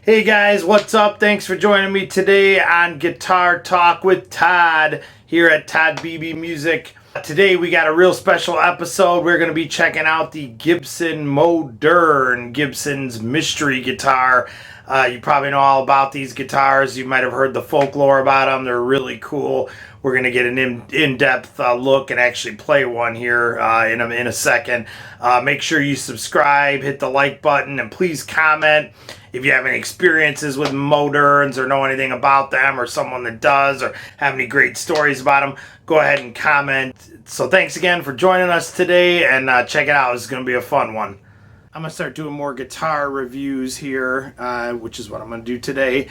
Hey guys, what's up? Thanks for joining me today on Guitar Talk with Todd here at Todd Beebe Music. Today we got a real special episode. We're going to be checking out the Gibson Moderne, Gibson's mystery guitar. You probably know all about these guitars. You might have heard the folklore about them. They're really cool. We're going to get an in-depth look and actually play one here in a second. Make sure you subscribe, hit the like button, and please comment if you have any experiences with Modernes or know anything about them, or someone that does, or have any great stories about them. Go ahead and comment. So thanks again for joining us today, and check it out. It's going to be a fun one. I'm going to start doing more guitar reviews here, which is what I'm going to do today.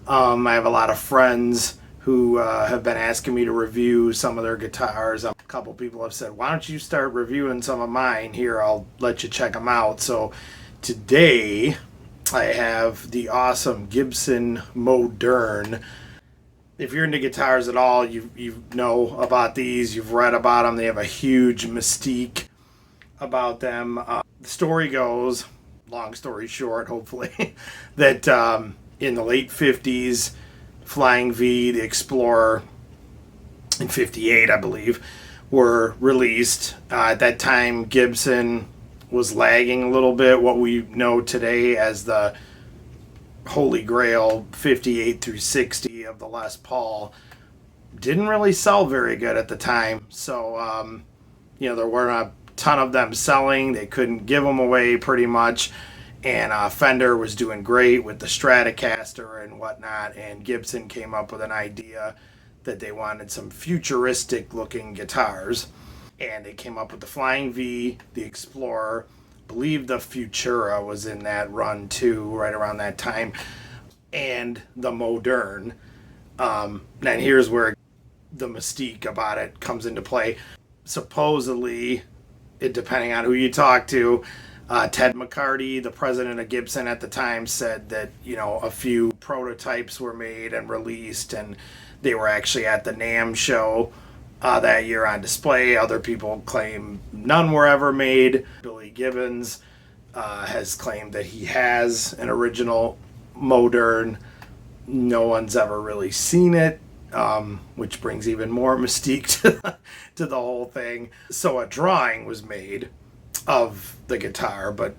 I have a lot of friends who have been asking me to review some of their guitars. A couple people have said, why don't you start reviewing some of mine? Here, I'll let you check them out. So today I have the awesome Gibson Moderne. If you're into guitars at all, you know about these. You've read about them. They have a huge mystique about them. The story goes, long story short, hopefully, that in the late 50s, Flying V, the Explorer, in 58, I believe, were released. At that time, Gibson was lagging a little bit, what we know today as the Holy Grail 58 through 60 of the Les Paul. Didn't really sell very good at the time, so there weren't a ton of them selling. They couldn't give them away pretty much, and Fender was doing great with the Stratocaster and whatnot, and Gibson came up with an idea that they wanted some futuristic looking guitars. And they came up with the Flying V, the Explorer. I believe the Futura was in that run too, right around that time. And the Moderne. And here's where the mystique about it comes into play. Supposedly, depending on who you talk to, Ted McCarty, the president of Gibson at the time, said that, a few prototypes were made and released, and they were actually at the NAMM show that year on display. Other people claim none were ever made. Billy Gibbons has claimed that he has an original Moderne. No one's ever really seen it, which brings even more mystique to the whole thing. So a drawing was made of the guitar, but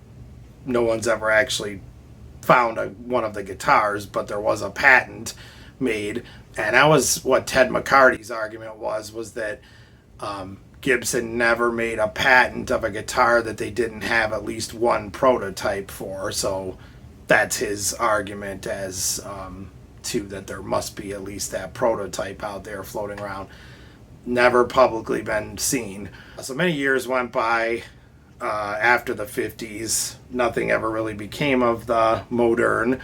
no one's ever actually found one of the guitars, but there was a patent made. And that was what Ted McCarty's argument was that Gibson never made a patent of a guitar that they didn't have at least one prototype for. So that's his argument as to that there must be at least that prototype out there floating around. Never publicly been seen. So many years went by after the 50s. Nothing ever really became of the Moderne.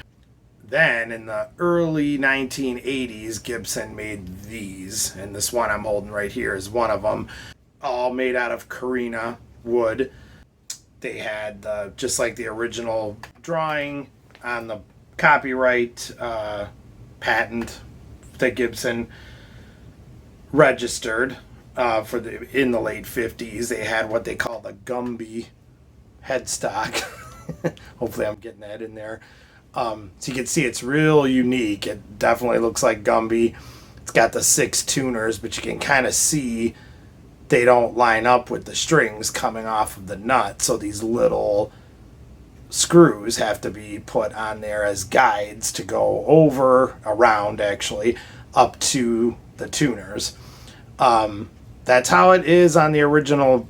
Then, in the early 1980s, Gibson made these, and this one I'm holding right here is one of them, all made out of Carina wood. They had, just like the original drawing on the copyright patent that Gibson registered in the late 50s, they had what they call the Gumby headstock. Hopefully I'm getting that in there. So you can see it's real unique. It definitely looks like Gumby. It's got the 6 tuners, but you can kind of see they don't line up with the strings coming off of the nut. So these little screws have to be put on there as guides to go around actually, up to the tuners. That's how it is on the original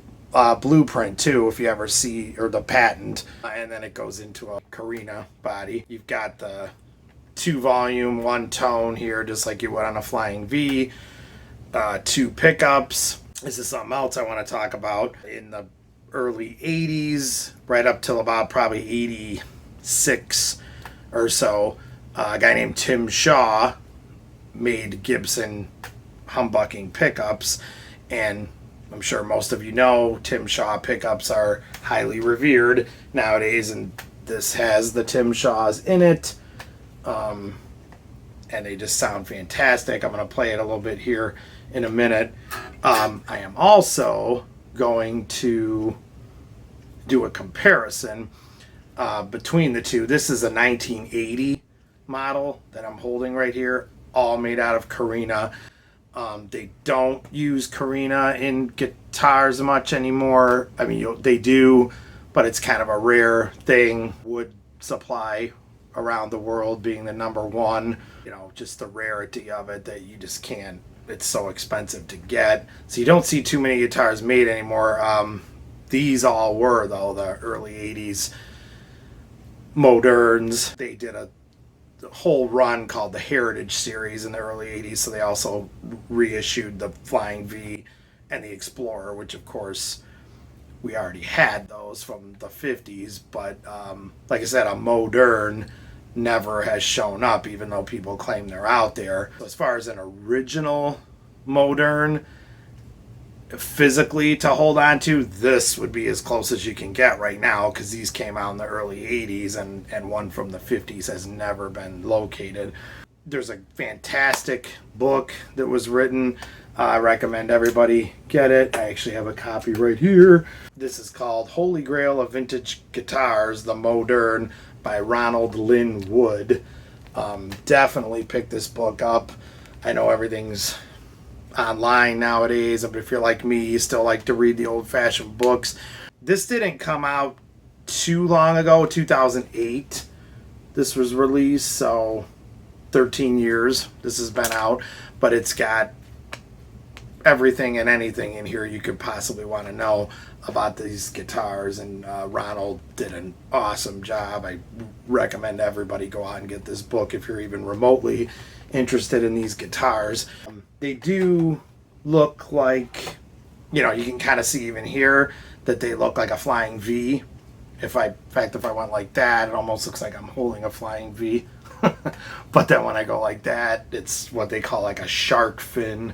blueprint too, if you ever see, or the patent, and then it goes into a Carina body. You've got the 2 volume, 1 tone here, just like you would on a Flying V. 2 pickups. This is something else I want to talk about. In the early 80s, right up till about probably 86 or so, A guy named Tim Shaw made Gibson humbucking pickups, and I'm sure most of you know Tim Shaw pickups are highly revered nowadays, and this has the Tim Shaws in it, and they just sound fantastic. I'm going to play it a little bit here in a minute. I am also going to do a comparison between the two. This is a 1980 model that I'm holding right here, all made out of Carina. They don't use Carina in guitars much anymore. I mean, they do, but it's kind of a rare thing. Wood supply around the world being the #1, you know, just the rarity of it that you just can't, it's so expensive to get. So you don't see too many guitars made anymore. These all were, though, the early 80s Modernes. They did a whole run called the Heritage series in the early 80s, so they also reissued the Flying V and the Explorer, which of course we already had those from the 50s, but like I said, a Moderne never has shown up, even though people claim they're out there. So as far as an original Moderne physically to hold on to, this would be as close as you can get right now, because these came out in the early 80s, and one from the 50s has never been located. There's a fantastic book that was written. I recommend everybody get it. I actually have a copy right here. This is called Holy Grail of Vintage Guitars, the Moderne, by Ronald Lynn Wood. Definitely pick this book up. I know everything's online nowadays, but if you're like me, you still like to read the old-fashioned books. This didn't come out too long ago, 2008 this was released, so 13 years this has been out, but it's got everything and anything in here you could possibly want to know about these guitars, and Ronald did an awesome job. I recommend everybody go out and get this book if you're even remotely interested in these guitars. They do look like, you know, you can kind of see even here that they look like a Flying V. In fact, if I went like that, it almost looks like I'm holding a Flying V. But then when I go like that, it's what they call like a shark fin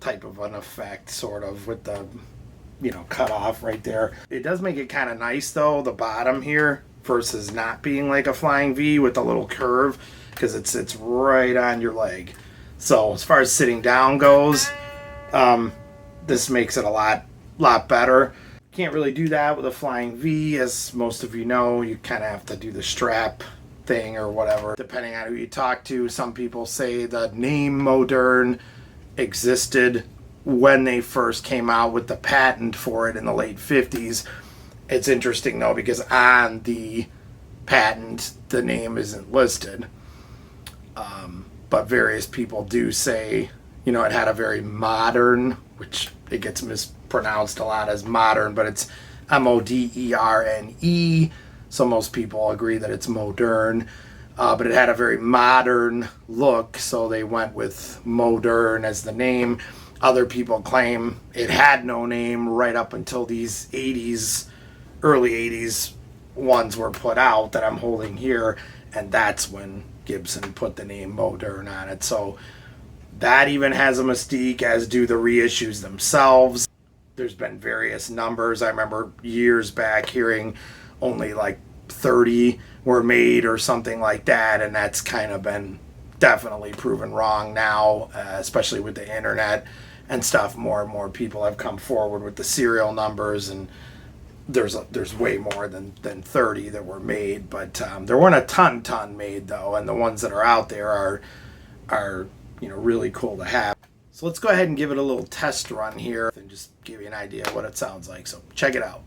type of an effect, sort of, with the, you know, cut off right there. It does make it kind of nice, though, the bottom here, versus not being like a Flying V with a little curve, because it sits right on your leg. So as far as sitting down goes, this makes it a lot better. Can't really do that with a Flying V, as most of you know. You kind of have to do the strap thing or whatever, depending on who you talk to. Some people say the name Moderne existed when they first came out with the patent for it in the late 50s. It's interesting, though, because on the patent the name isn't listed, but various people do say, you know, it had a very modern, which it gets mispronounced a lot as modern, but it's Moderne, so most people agree that it's Moderne. But it had a very modern look, so they went with Moderne as the name. Other people claim it had no name right up until these 80s, early 80s ones were put out that I'm holding here, and that's when Gibson put the name Moderne on it. So that even has a mystique, as do the reissues themselves. There's been various numbers. I remember years back hearing only like 30 were made or something like that, and that's kind of been definitely proven wrong now, especially with the internet and stuff. More and more people have come forward with the serial numbers, and there's way more than 30 that were made, but there weren't a ton made, though, and the ones that are out there are you know, really cool to have. So let's go ahead and give it a little test run here and just give you an idea of what it sounds like. So check it out.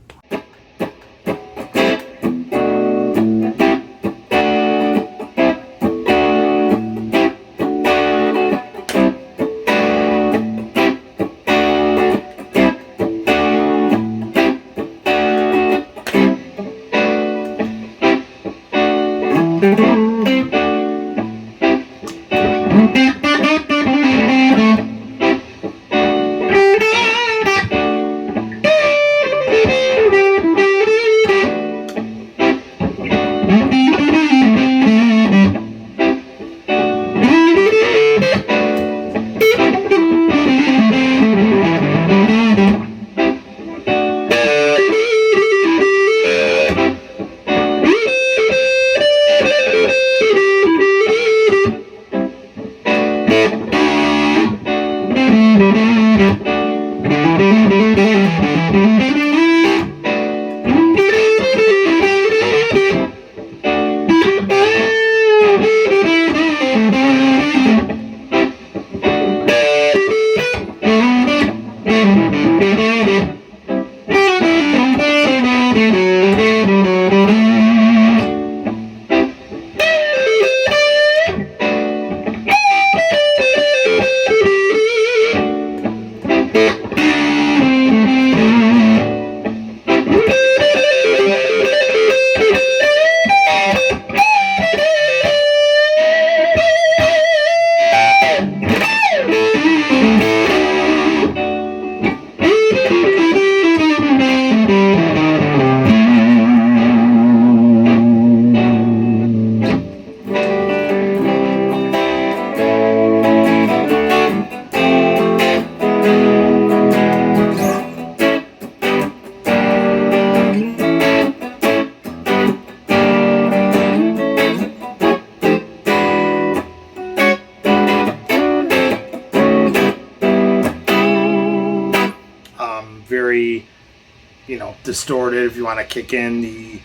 distorted if you want to kick in the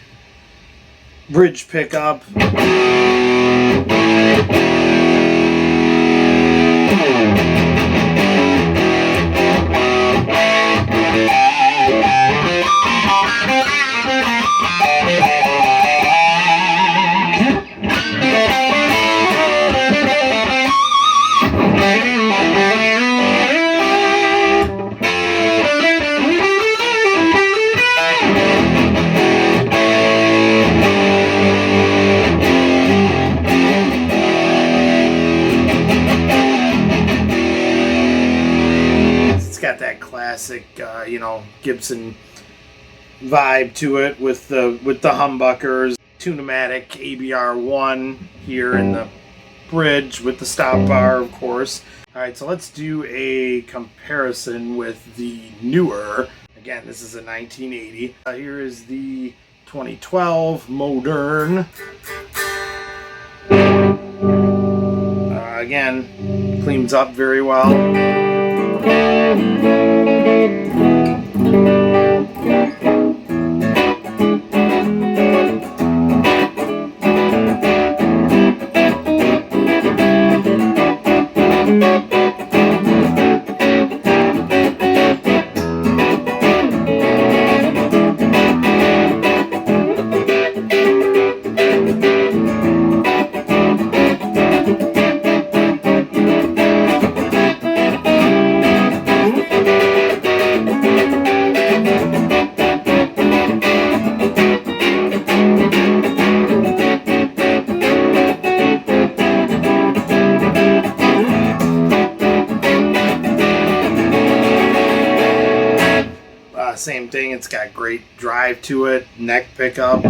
bridge pickup. Got that classic, Gibson vibe to it with the humbuckers. Tunematic ABR1 here in the bridge with the stop bar, of course. All right, so let's do a comparison with the newer. Again, this is a 1980. Here is the 2012 Moderne. Again, cleans up very well. Same thing, it's got great drive to it, neck pickup.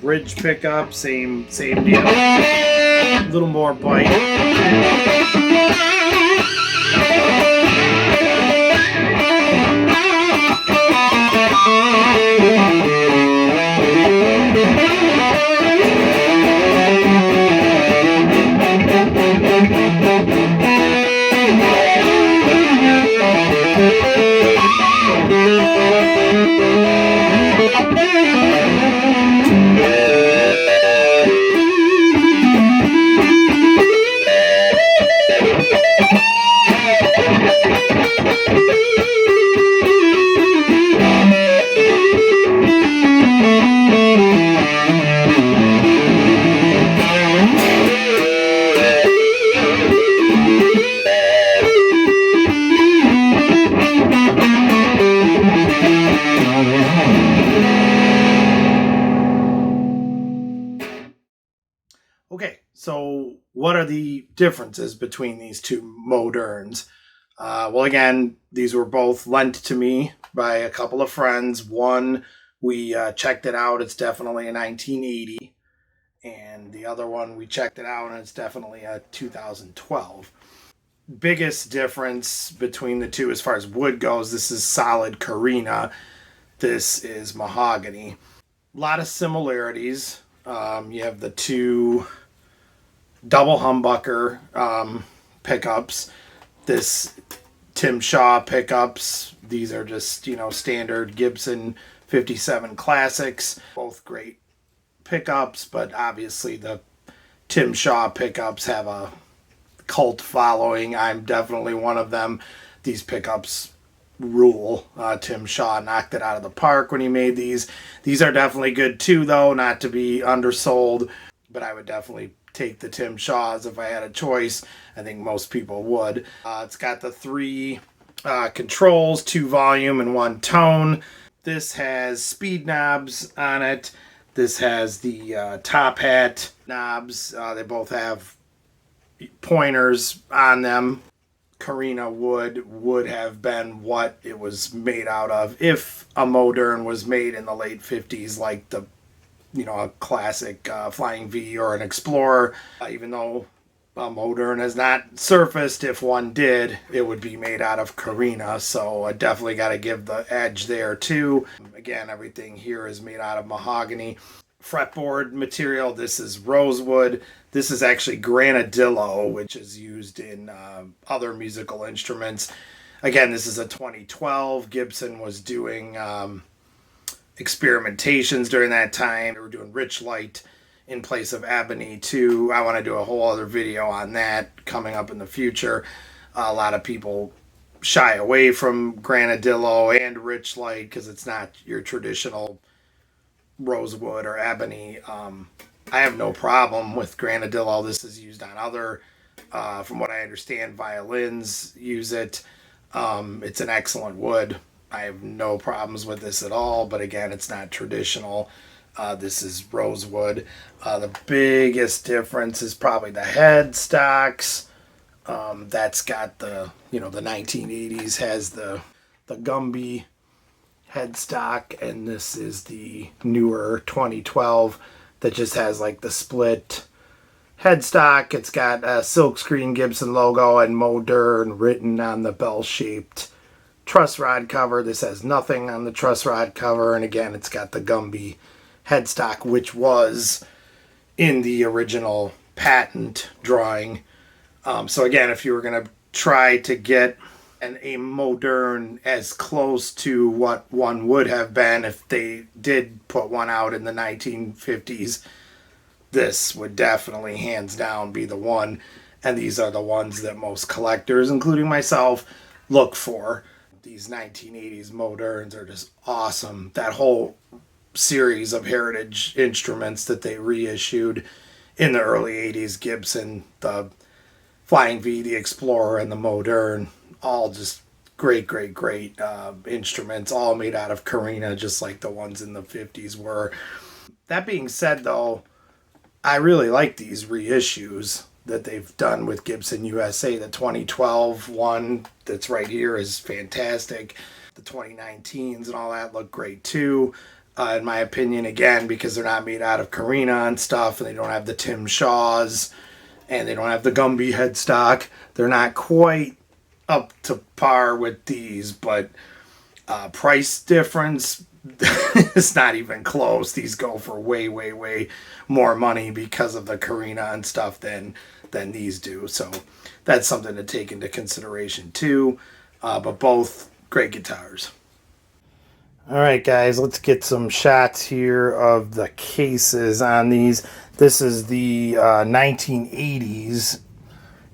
Bridge pickup, same deal. A little more bite. Okay, so what are the differences between these two Modernes? Well, again, these were both lent to me by a couple of friends. One, we checked it out. It's definitely a 1980. And the other one, we checked it out, and it's definitely a 2012. Biggest difference between the two as far as wood goes, this is solid Carina. This is mahogany. A lot of similarities. You have the two double humbucker pickups. This Tim Shaw pickups. These are just, standard Gibson 57 classics. Both great pickups, but obviously the Tim Shaw pickups have a cult following. I'm definitely one of them. These pickups rule. Tim Shaw knocked it out of the park when he made these. These are definitely good too, though, not to be undersold, but I would definitely take the Tim Shaws if I had a choice. I think most people would. It's got the three controls, 2 volume and 1 tone. This has speed knobs on it. This has the top hat knobs. They both have pointers on them. Carina would have been what it was made out of if a Moderne was made in the late 50s, like the, a classic Flying V or an Explorer. Even though a Moderne has not surfaced, if one did, it would be made out of Carina. So I definitely got to give the edge there too. Again, everything here is made out of mahogany. Fretboard material, this is rosewood. This is actually granadillo, which is used in other musical instruments. Again, this is a 2012. Gibson was doing experimentations during that time. They were doing rich light in place of ebony too. I want to do a whole other video on that coming up in the future. A lot of people shy away from granadillo and rich light because it's not your traditional rosewood or ebony. I have no problem with granadillo. This is used on other, from what I understand, violins use it. It's an excellent wood. I have no problems with this at all, but again, it's not traditional. This is rosewood. The biggest difference is probably the headstocks. That's got the, the 1980s has the Gumby headstock, and this is the newer 2012 that just has like the split headstock. It's got a silkscreen Gibson logo and Moderne written on the bell-shaped truss rod cover. This has nothing on the truss rod cover, and again, it's got the Gumby headstock, which was in the original patent drawing. So again, if you were going to try to get a Moderne as close to what one would have been if they did put one out in the 1950s, this would definitely hands down be the one. And these are the ones that most collectors, including myself, look for. These 1980s Modernes are just awesome. That whole series of heritage instruments that they reissued in the early 80s, Gibson, the Flying V, the Explorer, and the Moderne, all just great instruments, all made out of Carina, just like the ones in the 50s were. That being said, though, I really like these reissues that they've done with Gibson USA. The 2012 one that's right here is fantastic. The 2019s and all that look great too. In my opinion, again, because they're not made out of Carina and stuff, and they don't have the Tim Shaws, and they don't have the Gumby headstock. They're not quite up to par with these, but price difference is not even close. These go for way more money because of the Carina and stuff than these do. So that's something to take into consideration too. But both great guitars. All right, guys, let's get some shots here of the cases on these. This is the 1980s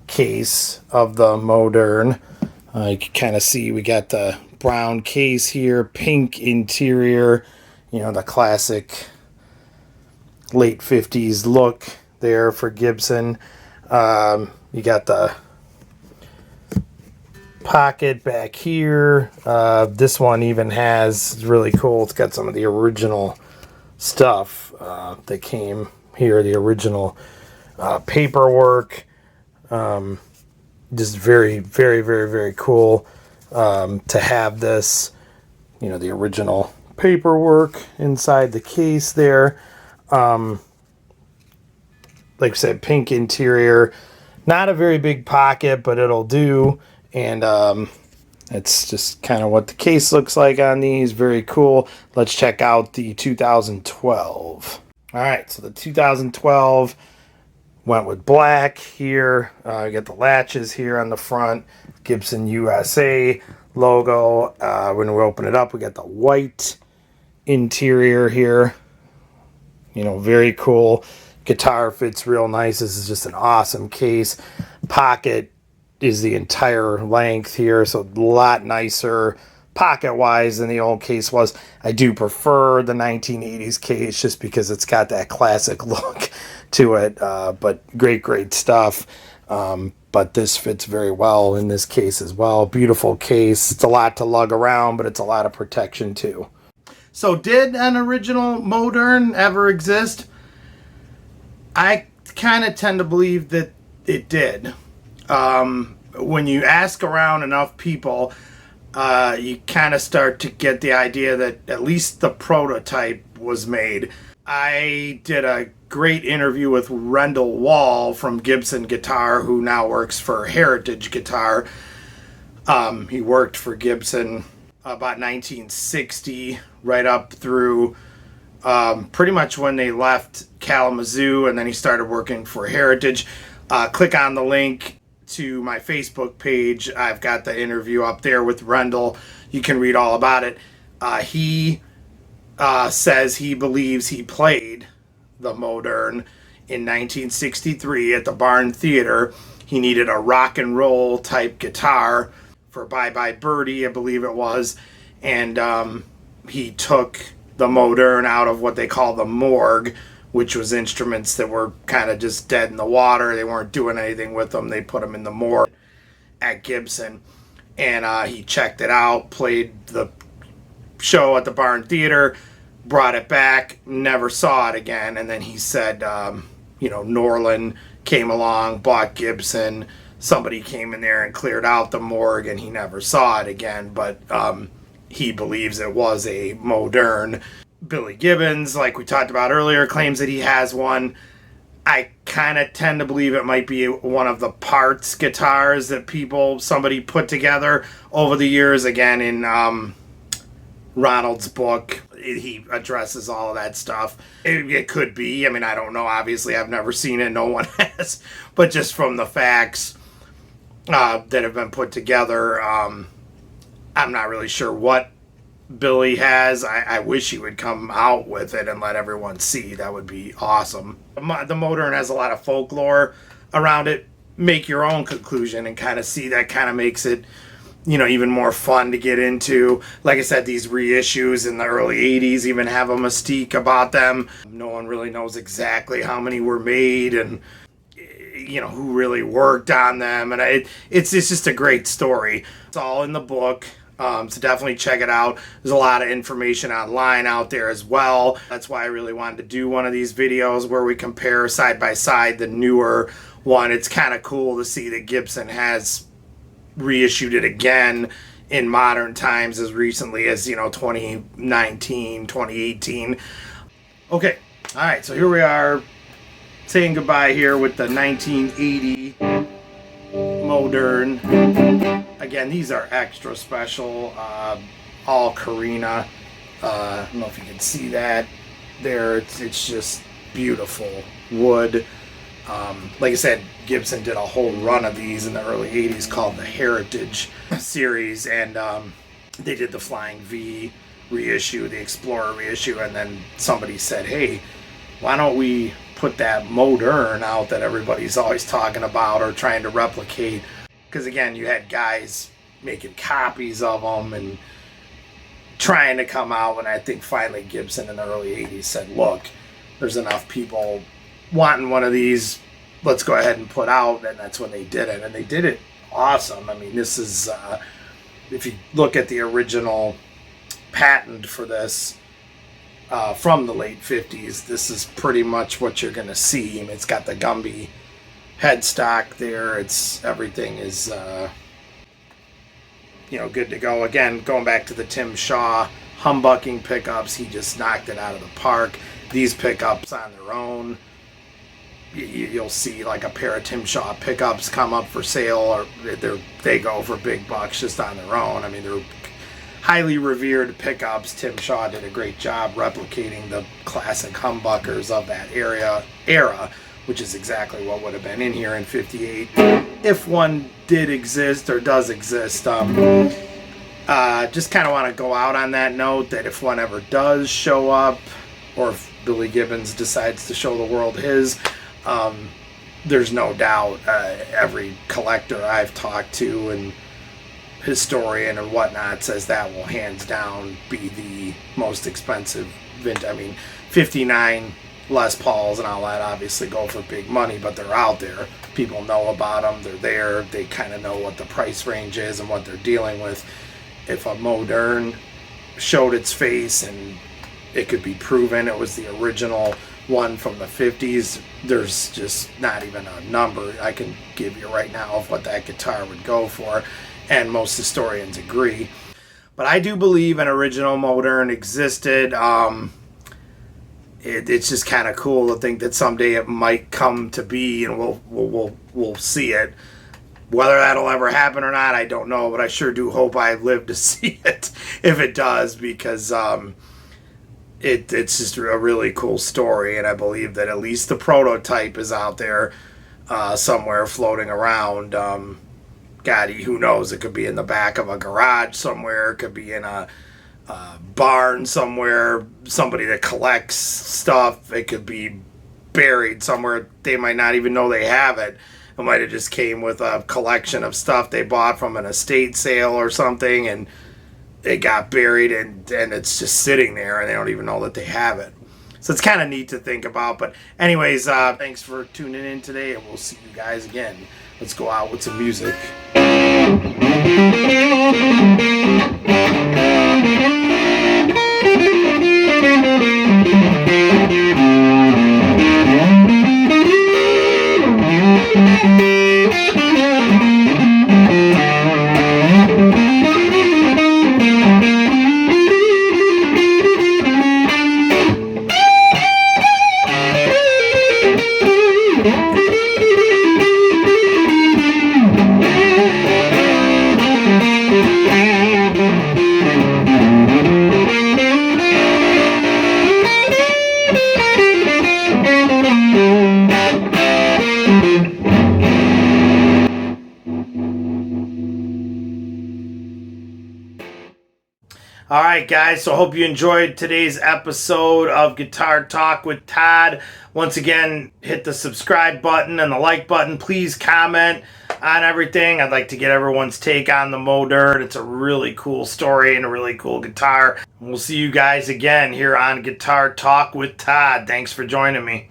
case of the Moderne. You can kind of see we got the brown case here, pink interior, the classic late 50s look there for Gibson. You got the pocket back here. This one even has, it's really cool, it's got some of the original stuff that came here, the original paperwork. Just very cool to have this, the original paperwork inside the case there. Like I said, pink interior, not a very big pocket, but it'll do. And it's just kind of what the case looks like on these. Very cool. Let's check out the 2012. All right, so the 2012 went with black here. You got the latches here on the front, Gibson USA logo. When we open it up, we got the white interior here. Very cool. Guitar fits real nice. This is just an awesome case. Pocket is the entire length here, so a lot nicer pocket-wise than the old case was. I do prefer the 1980s case just because it's got that classic look to it, but great stuff. But this fits very well in this case as well. Beautiful case. It's a lot to lug around, but it's a lot of protection too. So did an original Moderne ever exist? I kind of tend to believe that it did. when you ask around enough people, you kind of start to get the idea that at least the prototype was made. I did a great interview with Rendell Wall from Gibson Guitar, who now works for Heritage Guitar. He worked for Gibson about 1960, right up through pretty much when they left Kalamazoo, and then he started working for Heritage. Click on the link to my Facebook page. I've got the interview up there with Rendell. You can read all about it. He says he believes he played the Moderne in 1963 at the Barn Theater. He needed a rock and roll type guitar for Bye Bye Birdie, I believe it was, and he took the Moderne out of what they call the morgue, which was instruments that were kind of just dead in the water. They weren't doing anything with them. They put them in the morgue at Gibson, and he checked it out, played the show at the Barn Theater, brought it back, never saw it again. And then he said, Norland came along, bought Gibson. Somebody came in there and cleared out the morgue, and he never saw it again. But he believes it was a Moderne. Billy Gibbons, like we talked about earlier, claims that he has one. I kind of tend to believe it might be one of the parts guitars that somebody put together over the years. Again, in Ronald's book, he addresses all of that stuff. It could be. I mean, I don't know. Obviously, I've never seen it. No one has. But just from the facts that have been put together, I'm not really sure what Billy has. I wish he would come out with it and let everyone see. That would be awesome. The Moderne has a lot of folklore around it. Make your own conclusion and kind of see. That kind of makes it, even more fun to get into. Like I said, these reissues in the early 80s even have a mystique about them. No one really knows exactly how many were made and who really worked on them, and it's just a great story. It's all in the book. So definitely check it out. There's a lot of information online out there as well. That's why I really wanted to do one of these videos where we compare side by side the newer one. It's kind of cool to see that Gibson has reissued it again in modern times as recently as 2019, 2018. Okay, all right, so here we are saying goodbye here with the 1980 Moderne. Again, these are extra special, all Carina. I don't know if you can see that there. It's just beautiful wood. Like I said, Gibson did a whole run of these in the early 80s called the Heritage series, and they did the Flying V reissue, the Explorer reissue, and then somebody said, hey, why don't we put that Moderne out that everybody's always talking about or trying to replicate? Because again, you had guys making copies of them and trying to come out, and I think finally Gibson in the early 80s said, look, there's enough people wanting one of these, let's go ahead and put out, and that's when they did it, and they did it awesome. I mean, this is, if you look at the original patent for this from the late 50s, this is pretty much what you're going to see. I mean, it's got the Gumby headstock there. Everything is good to go. Again, going back to the Tim Shaw humbucking pickups, he just knocked it out of the park. These pickups on their own, you'll see like a pair of Tim Shaw pickups come up for sale, or they go for big bucks just on their own. I mean, they're highly revered pickups. Tim Shaw did a great job replicating the classic humbuckers of that era, which is exactly what would have been in here in 58 if one did exist or does exist. Just kind of want to go out on that note that if one ever does show up, or if Billy Gibbons decides to show the world his, there's no doubt every collector I've talked to and historian and whatnot says that will hands down be the most expensive vintage. I mean, 59 Les Pauls and all that obviously go for big money, but they're out there. People know about them. They're there. They kind of know what the price range is and what they're dealing with. If a Moderne showed its face and it could be proven it was the original one from the 50s. There's just not even a number I can give you right now of what that guitar would go for, and most historians agree. But I do believe an original Moderne existed. It's just kind of cool to think that someday it might come to be, and we'll see it. Whether that'll ever happen or not, I don't know, but I sure do hope I live to see it if it does, because it's just a really cool story, and I believe that at least the prototype is out there somewhere floating around. God, who knows? It could be in the back of a garage somewhere. It could be in a barn somewhere. Somebody that collects stuff. It could be buried somewhere. They might not even know they have it. It might have just came with a collection of stuff they bought from an estate sale or something, and it got buried, and it's just sitting there, and they don't even know that they have it. So it's kind of neat to think about. But anyways, thanks for tuning in today, and we'll see you guys again. Let's go out with some music. All right, guys, so hope you enjoyed today's episode of Guitar Talk with Todd. Once again, hit the subscribe button and the like button. Please comment on everything. I'd like to get everyone's take on the Moderne. It's a really cool story and a really cool guitar. We'll see you guys again here on Guitar Talk with Todd. Thanks for joining me.